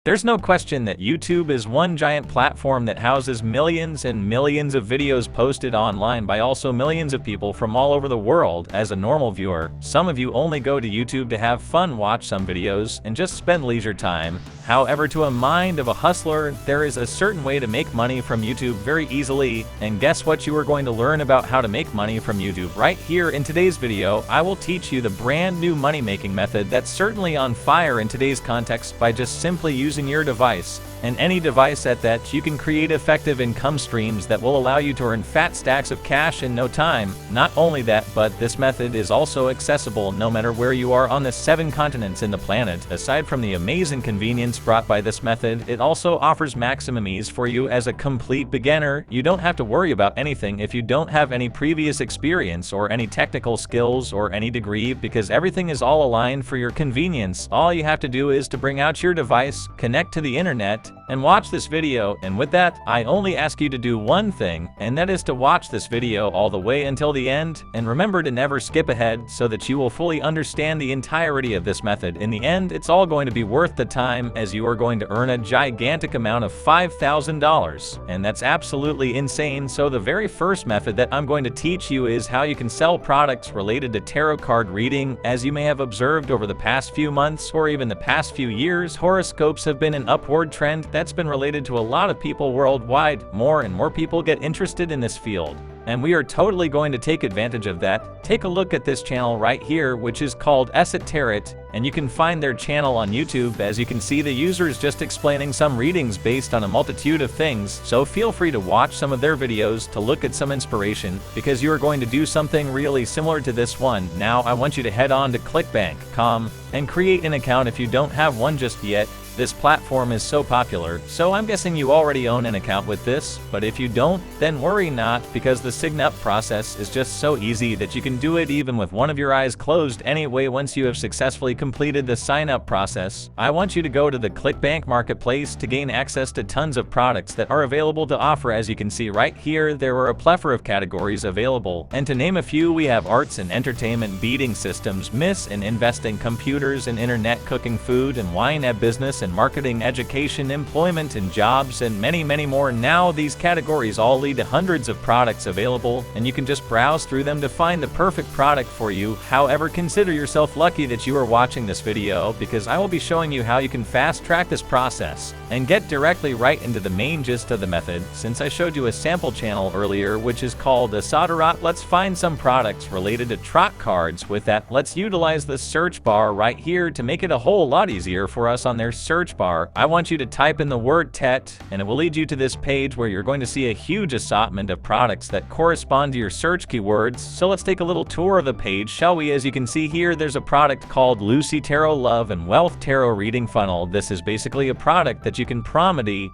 There's no question that YouTube is one giant platform that houses millions and millions of videos posted online by also millions of people from all over the world. As a normal viewer, some of you only go to YouTube to have fun, watch some videos, and just spend leisure time. However, to a mind of a hustler, there is a certain way to make money from YouTube very easily, and guess what? You are going to learn about how to make money from YouTube right here in today's video. I will teach you the brand new money-making method that's certainly on fire in today's context by just simply using your device, and any device at that. You can create effective income streams that will allow you to earn fat stacks of cash in no time. Not only that, but this method is also accessible no matter where you are on the 7 continents in the planet. Aside from the amazing convenience brought by this method, it also offers maximum ease for you as a complete beginner. You don't have to worry about anything if you don't have any previous experience or any technical skills or any degree, because everything is all aligned for your convenience. All you have to do is to bring out your device, connect to the internet, and watch this video. And with that, I only ask you to do one thing, and that is to watch this video all the way until the end, and remember to never skip ahead so that you will fully understand the entirety of this method. In the end, it's all going to be worth the time, as you are going to earn a gigantic amount of $5,000, and that's absolutely insane. So the very first method that I'm going to teach you is how you can sell products related to tarot card reading. As you may have observed over the past few months or even the past few years, horoscopes have been an upward trend that's been related to a lot of people worldwide. More and more people get interested in this field, and we are totally going to take advantage of that. Take a look at this channel right here, which is called Tarot, and you can find their channel on YouTube. As you can see, the user is just explaining some readings based on a multitude of things, so feel free to watch some of their videos to look at some inspiration, because you are going to do something really similar to this one. Now I want you to head on to clickbank.com and create an account if you don't have one just yet. This platform is so popular, so I'm guessing you already own an account with this, but if you don't, then worry not, because the sign up process is just so easy that you can do it even with one of your eyes closed. Anyway, once you have successfully completed the sign up process, I want you to go to the ClickBank marketplace to gain access to tons of products that are available to offer. As you can see right here, there are a plethora of categories available, and to name a few, we have arts and entertainment, beading systems, miss and investing, computers and internet, cooking, food and wine, business and marketing, education, employment and jobs, and many more. Now these categories all lead to hundreds of products available, and you can just browse through them to find the perfect product for you. However, consider yourself lucky that you are watching this video, because I will be showing you how you can fast track this process and get directly right into the main gist of the method. Since I showed you a sample channel earlier, which is called a soar, let's find some products related to trot cards. With that, let's utilize the search bar right here to make it a whole lot easier for us. On their search bar, I want you to type in the word TET, and it will lead you to this page where you're going to see a huge assortment of products that correspond to your search keywords. So let's take a little tour of the page, shall we? As you can see here, there's a product called Lucy Tarot Love and Wealth Tarot Reading Funnel. This is basically a product that you can promote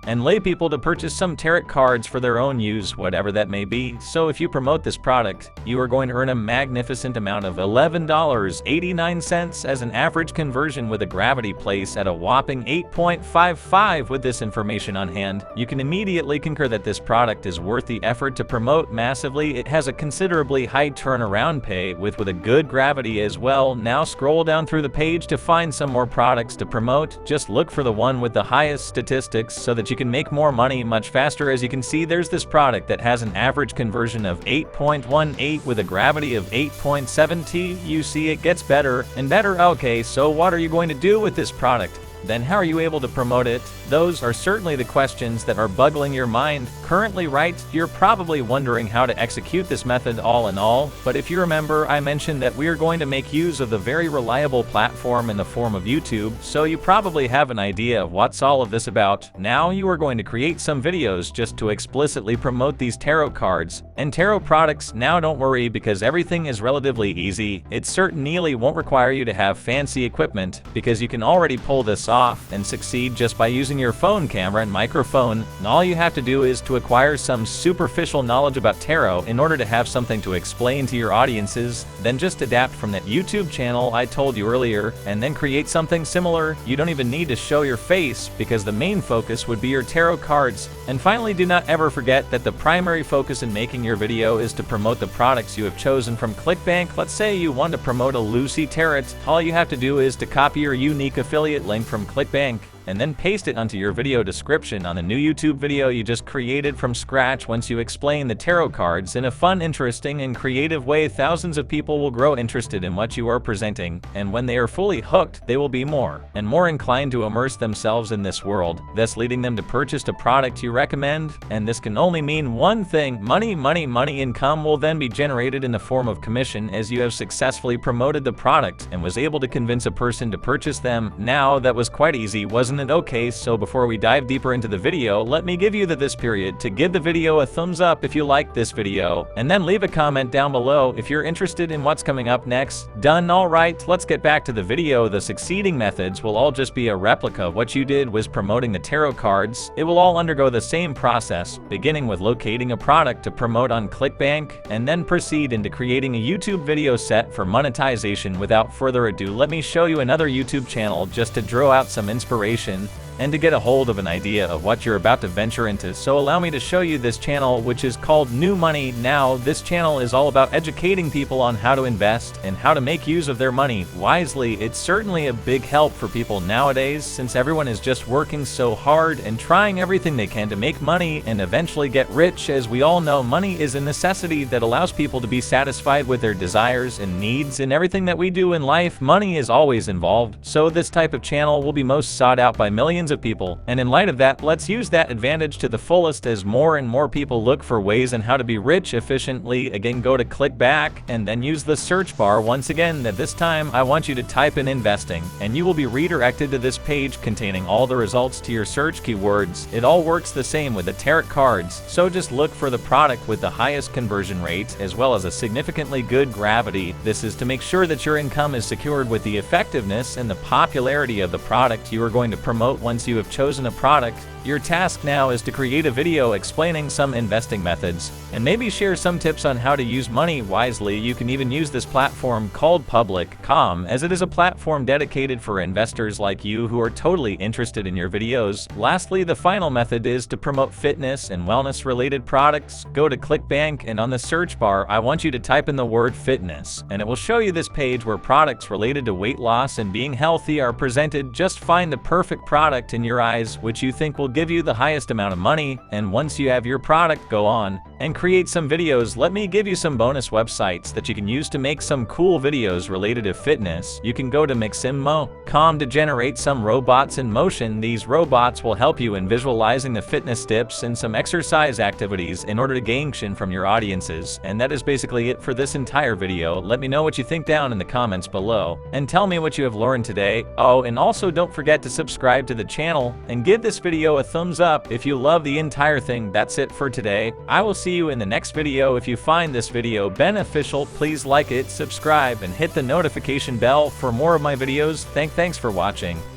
and lay people to purchase some tarot cards for their own use, whatever that may be. So if you promote this product, you are going to earn a magnificent amount of $11.89 as an average conversion, with a gravity place at a whopping 8.55. With this information on hand, you can immediately concur that this product is worth the effort to promote massively. It has a considerably high turnaround pay with a good gravity as well. Now scroll down through the page to find some more products to promote. Just look for the one with the highest statistics so that you can make more money much faster. As you can see, there's this product that has an average conversion of 8.18 with a gravity of 8.70. You see, it gets better and better. Okay, so what are you going to do with this product? Then how are you able to promote it? Those are certainly the questions that are bugging your mind currently, right? You're probably wondering how to execute this method all in all, but if you remember, I mentioned that we are going to make use of the very reliable platform in the form of YouTube, so you probably have an idea of what's all of this about. Now you are going to create some videos just to explicitly promote these tarot cards and tarot products. Now don't worry, because everything is relatively easy. It certainly won't require you to have fancy equipment, because you can already pull this off and succeed just by using your phone camera and microphone. And all you have to do is to acquire some superficial knowledge about tarot in order to have something to explain to your audiences. Then just adapt from that YouTube channel I told you earlier, and then create something similar. You don't even need to show your face, because the main focus would be your tarot cards. And finally, do not ever forget that the primary focus in making your video is to promote the products you have chosen from ClickBank. Let's say you want to promote a Lucy Tarot. All you have to do is to copy your unique affiliate link from ClickBank and then paste it onto your video description on the new YouTube video you just created from scratch. Once you explain the tarot cards in a fun, interesting, and creative way, thousands of people will grow interested in what you are presenting, and when they are fully hooked, they will be more and more inclined to immerse themselves in this world, thus leading them to purchase a product you recommend. And this can only mean one thing: money, money, money. Income will then be generated in the form of commission as you have successfully promoted the product and was able to convince a person to purchase them. Now, that was quite easy, wasn't it? Okay, so before we dive deeper into the video, let me give you this period to give the video a thumbs up if you like this video, and then leave a comment down below if you're interested in what's coming up next. Done? Alright, let's get back to the video. The succeeding methods will all just be a replica of what you did was promoting the tarot cards. It will all undergo the same process, beginning with locating a product to promote on ClickBank, and then proceed into creating a YouTube video set for monetization. Without further ado, let me show you another YouTube channel just to draw out some inspiration and to get a hold of an idea of what you're about to venture into. So allow me to show you this channel, which is called New Money Now. This channel is all about educating people on how to invest and how to make use of their money wisely. It's certainly a big help for people nowadays, since everyone is just working so hard and trying everything they can to make money and eventually get rich. As we all know, money is a necessity that allows people to be satisfied with their desires and needs. In everything that we do in life, money is always involved, so this type of channel will be most sought out by millions of people. And in light of that, let's use that advantage to the fullest as more and more people look for ways on how to be rich efficiently. Again, go to click back and then use the search bar once again. That this time I want you to type in investing, and you will be redirected to this page containing all the results to your search keywords. It all works the same with the tarot cards, so just look for the product with the highest conversion rate as well as a significantly good gravity. This is to make sure that your income is secured with the effectiveness and the popularity of the product you are going to promote. Once you have chosen a product, your task now is to create a video explaining some investing methods and maybe share some tips on how to use money wisely. You can even use this platform called Public.com, as it is a platform dedicated for investors like you who are totally interested in your videos. Lastly, the final method is to promote fitness and wellness related products. Go to ClickBank, and on the search bar I want you to type in the word fitness, and it will show you this page where products related to weight loss and being healthy are presented. Just find the perfect product in your eyes which you think will give you the highest amount of money, and once you have your product, go on and create some videos. Let me give you some bonus websites that you can use to make some cool videos related to fitness. You can go to Miximo.com to generate some robots in motion. These robots will help you in visualizing the fitness tips and some exercise activities in order to gain traction from your audiences. And that is basically it for this entire video. Let me know what you think down in the comments below, and tell me what you have learned today. Oh, and also don't forget to subscribe to the channel and give this video a thumbs up if you love the entire thing. That's it for today. I will see you in the next video. If you find this video beneficial, please like it, subscribe, and hit the notification bell for more of my videos. Thanks for watching.